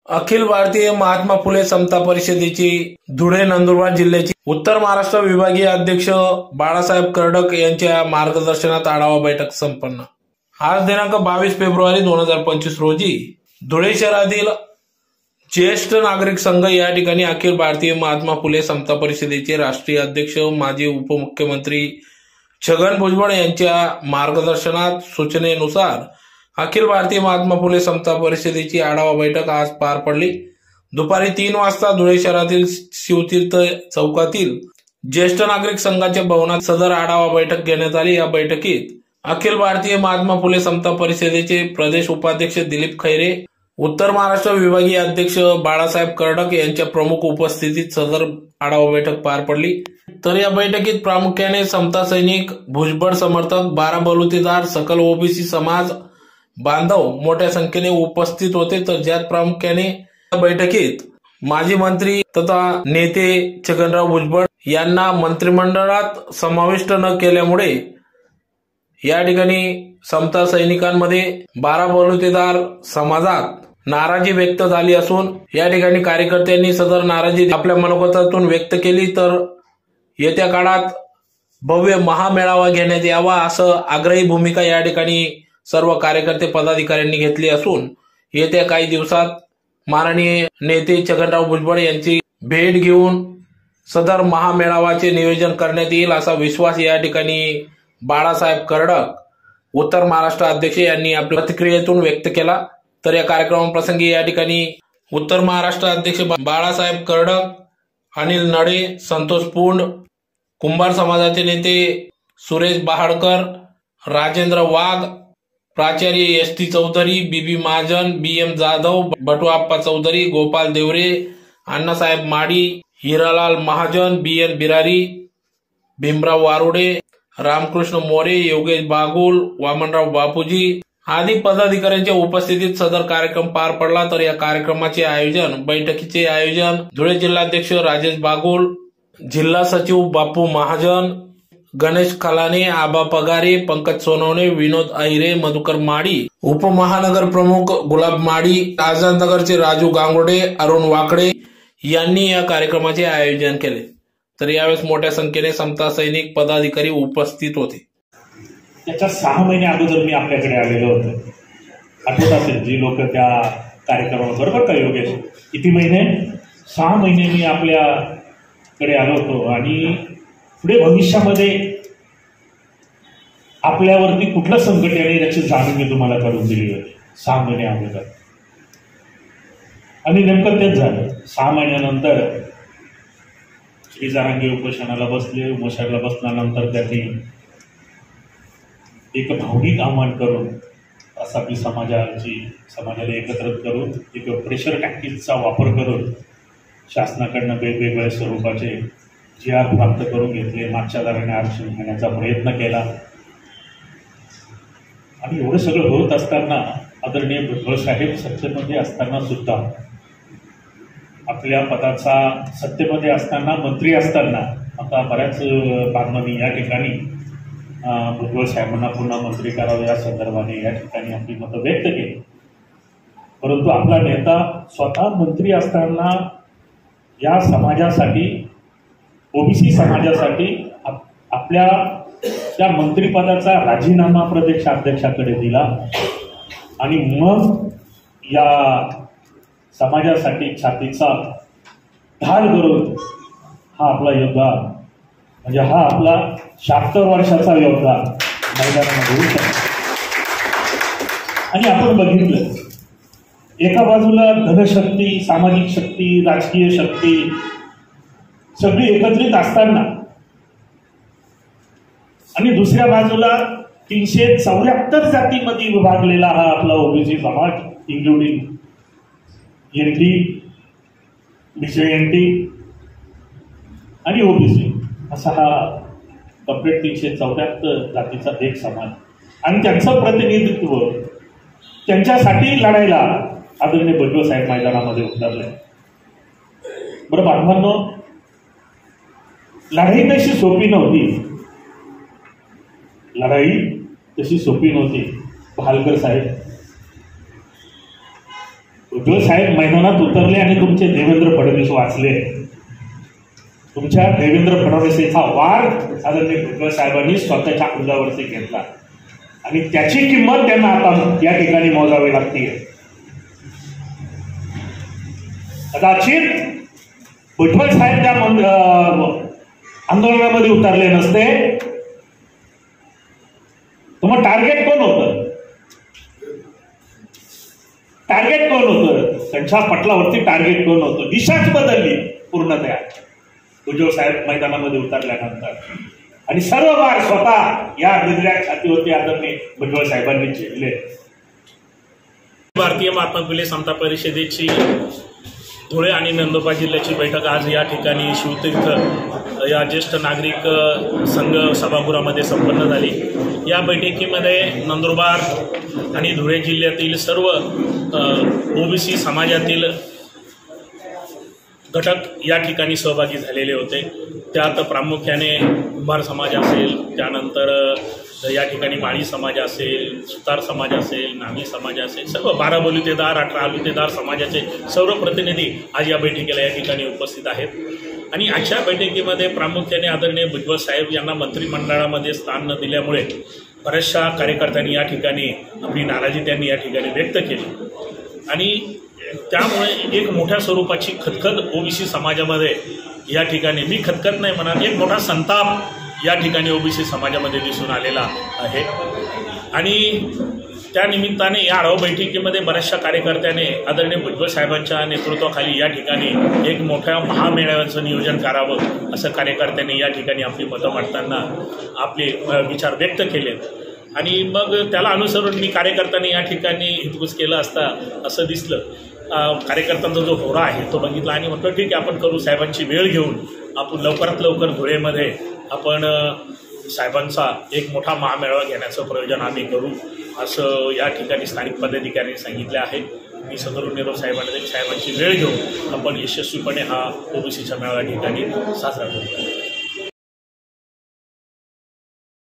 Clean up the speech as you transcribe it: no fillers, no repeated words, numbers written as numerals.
अखिल भारतीय महात्मा फुले समता परिषदेची धुळे नंदुरबार जिल्ह्याची उत्तर महाराष्ट्र विभागीय अध्यक्ष बाळासाहेब कर्डक यांच्या मार्गदर्शनात आढावा बैठक संपन्न। आज दिनांक 22 फेब्रुवारी 2025 रोजी धुळे शहरातील ज्येष्ठ नागरिक संघ या ठिकाणी अखिल भारतीय महात्मा फुले समता परिषदेचे राष्ट्रीय अध्यक्ष माजी उपमुख्यमंत्री छगन भुजबळ यांच्या मार्गदर्शनात सूचनेनुसार अखिल भारतीय महात्मा फुले समता परिषदेची आढावा बैठक आज पार पडली। दुपारी 3 वाजता धुळे शहरातील शिवतीर्थ चौकातील ज्येष्ठ नागरिक संघाच्या भवनात सदर आढावा बैठक घेण्यात आली। या बैठकीत अखिल भारतीय महात्मा फुले समता परिषदेचे प्रदेश उपाध्यक्ष दिलीप खैरे, उत्तर महाराष्ट्र विभागीय अध्यक्ष बाळासाहेब कर्डक यांच्या प्रमुख उपस्थितीत सदर आढावा बैठक पार पडली। तर या बैठकीत प्रामुख्याने समता सैनिक, भुजबळ समर्थक, 12 बलुतेदार, सकल ओबीसी समाज बांधव मोठ्या संख्येने उपस्थित होते। तर ज्यात प्रामुख्याने बैठकीत माजी मंत्री तथा नेते छगनराव भुजबळ यांना मंत्रिमंडळात समाविष्ट न केल्यामुळे या ठिकाणी समता सैनिकांमध्ये 12 बलुतेदार समाजात नाराजी व्यक्त झाली असून या ठिकाणी कार्यकर्त्यांनी सदर नाराजी आपल्या मनोगतातून व्यक्त केली। तर येत्या काळात भव्य महामेळावा घेण्यात यावा असं आग्रही भूमिका या ठिकाणी सर्व कार्यकर्ते पदाधिकाऱ्यांनी घेतली असून येत्या काही दिवसात माननीय नेते छगनराव भुजबळ यांची भेट घेऊन सदर महामेळावाचे नियोजन करण्यात येईल असा विश्वास या ठिकाणी बाळासाहेब कर्डक, उत्तर महाराष्ट्र अध्यक्ष यांनी आपल्या प्रतिक्रियेतून व्यक्त केला। तर या कार्यक्रमाप्रसंगी या ठिकाणी उत्तर महाराष्ट्र अध्यक्ष बाळासाहेब कर्डक, अनिल नडे, संतोष पुंड, कुंभार समाजाचे नेते सुरेश बहाडकर, राजेंद्र वाघ, प्राचार्य एस.टी. चौधरी, बीबी महाजन, बी.एम. जाधव, बटुआप्पा चौधरी, गोपाल देवरे, अण्णासाहेब माडी, हिरालाल महाजन, बी.एन. बिरारी, भीमराव वारुडे, रामकृष्ण मोरे, योगेश बागुल, वामनराव बापूजी आदी पदाधिकाऱ्यांच्या उपस्थितीत सदर कार्यक्रम पार पडला। तर या कार्यक्रमाचे आयोजन, बैठकीचे आयोजन धुळे जिल्हाध्यक्ष राजेश बागुल, जिल्हा सचिव बापू महाजन, गणेश खलाने, आबा पगारे, पंकज सोनवणे, विनोद अहिरे, मधुकर माडी, उपमहानगर प्रमुख गुलाब माडी, आझादनगरचे राजू गांगुर्डे, अरुण वाकडे यांनी या कार्यक्रमाचे आयोजन केले। तर यावेळेस मोठ्या संख्येने समता सैनिक पदाधिकारी उपस्थित होते। त्याच्या 6 महिने अगोदर मी आपल्याकडे आलेलो होतो, आठवत असेल जी लोक त्या कार्यक्रमावर, बरोबर का योगेश? किती महिने? 6 महिने मी आपल्याकडे आलो होतो आणि पुढे भविष्यामध्ये आपल्यावरती कुठलं संकट येईल याची जाणीव मी तुम्हाला करून दिली होती 6 महिने अगोदर। आणि नेमकं तेच झालं। 6 महिन्यानंतर श्री जरांगे उपोषणाला बसले। उपोषणाला बसल्यानंतर त्यांनी एक भावनिक आव्हान करून असापी समाजाला एकत्रित करून एक प्रेशर टॅक्टिक्सचा वापर करून शासनाकडनं वेगवेगळ्या स्वरूपाचे GR प्राप्त करून घेतले। मागच्या दराने आरक्षण घेण्याचा प्रयत्न केला आणि एवढं सगळं होत असताना आदरणीय भुजबळ साहेब सत्तेमध्ये असताना सुद्धा, आपल्या पदाचा सत्तेमध्ये असताना, मंत्री असताना, आता बऱ्याच बातम्यांनी या ठिकाणी भुजबळ साहेबांना पुन्हा मंत्री करावं या संदर्भाने या ठिकाणी आपली मतं व्यक्त केली। परंतु आपला नेता स्वतः मंत्री असताना या समाजासाठी, ओबीसी समाजासाठी आपल्या त्या मंत्रिपदाचा राजीनामा प्रदेशाध्यक्षाकडे दिला आणि मग या समाजासाठी छातीचा ढाल करून हा आपला योद्धा, म्हणजे हा आपला 76 वर्षाचा योद्धा मैदानामध्ये उतरला। आणि आपण बघितलं, एका बाजूला धनशक्ती, सामाजिक शक्ती, राजकीय शक्ती सगळी एकत्रित असताना आणि दुसऱ्या बाजूला 374 जातीमध्ये विभागलेला हा आपला ओबीसी समाज, इन्क्लुडिंग NT, BJNT आणि ओबीसी असा हा कंप्लीट 374 जातीचा एक समाज आणि त्यांचं प्रतिनिधित्व, त्यांच्यासाठी लढायला आदरणीय भुजबळ साहेब मैदानामध्ये उतरले। बरं बांधवांनो, लढाई तशी सोपी नव्हती, भालकर साहेब भुजबळ साहेब मैदानात उतरले आणि तुमचे देवेंद्र फडणवीस वाचले. तुमच्या देवेंद्र फडणवीसचा वार आदरणीय भुजबळ साहेबांनी स्वतःच्या अंगावरती घेतला आणि त्याची किंमत त्यांना आता या ठिकाणी मोजावी लागते. कदाचित भुजबळ साहेब त्या आंदोलनामध्ये उतरले नसते तर मग टार्गेट कोण होतं? टार्गेट कोण होतं? त्यांच्या पटलावरती टार्गेट कोण होतं? दिशाच बदलली पूर्णतः भुजबळ साहेब मैदानामध्ये उतरल्यानंतर आणि सर्व भार स्वतः या निधड्या छातीवरती आदरणीय भुजबळ साहेबांनी झेलले. भारतीय महात्मा फुले समता परिषदेची धुळे आणि नंदुरबार जिल्ह्याची बैठक आज या ठिकाणी शिवतीर्थ या ज्येष्ठ नागरिक संघ सभागृहामध्ये संपन्न झाली. या बैठकीमध्ये नंदुरबार आणि धुळे जिल्ह्यातील सर्व ओबीसी समाजातील घटक या ठिकाणी सहभागी झालेले होते. त्यात प्रामुख्याने कुंभार समाज असेल, त्यानंतर या ठिकाणी माळी समाज असेल, सुतार समाज असेल, नामी समाज असेल, सर्व 12 बलुतेदार 18 आलुतेदार समाजाचे सर्व प्रतिनिधी आज या बैठकीला या ठिकाणी उपस्थित आहेत. आणि आजच्या बैठकीमध्ये प्रामुख्याने आदरणीय भुजबळ साहेब यांना मंत्रिमंडळामध्ये स्थान न दिल्यामुळे बऱ्याचशा कार्यकर्त्यांनी या ठिकाणी आपली नाराजी त्यांनी या ठिकाणी व्यक्त केली आणि त्यामुळे एक मोठ्या स्वरूपाची खतखत ओबीसी समाजामध्ये या ठिकाणी, मी खतखत नाही म्हणा, एक मोठा संताप या ठिकाणी ओबीसी समाजामध्ये दिसून आलेला आहे. आणि त्या निमित्ताने या आढावा बैठकीमध्ये बऱ्याचशा कार्यकर्त्याने आदरणीय भुजबळ साहेबांच्या नेतृत्वाखाली या ठिकाणी एक मोठ्या महामेळाव्याचं नियोजन करावं असं कार्यकर्त्यांनी या ठिकाणी आपली मतं मांडताना आपले विचार व्यक्त केले. आणि मग त्याला अनुसरून मी कार्यकर्त्यांनी या ठिकाणी हितगुज केलं असता असं दिसलं. कार्यकर्त्यांचा जो होरा आहे तो बघितला आणि म्हटलं ठीक आहे, आपण करू. साहेबांची वेळ घेऊन आपण लवकरात लवकर धुळेमध्ये आपण साहेबांचा एक मोठा महामेळावा घेण्याचं प्रयोजन आम्ही करू असं या ठिकाणी स्थानिक पदाधिकाऱ्यांनी सांगितले आहे. मी सदरून निरोप साहेबांची वेळ घेऊन आपण यशस्वीपणे हा ओबीसीच्या मेळावा ठिकाणी साजरा करू.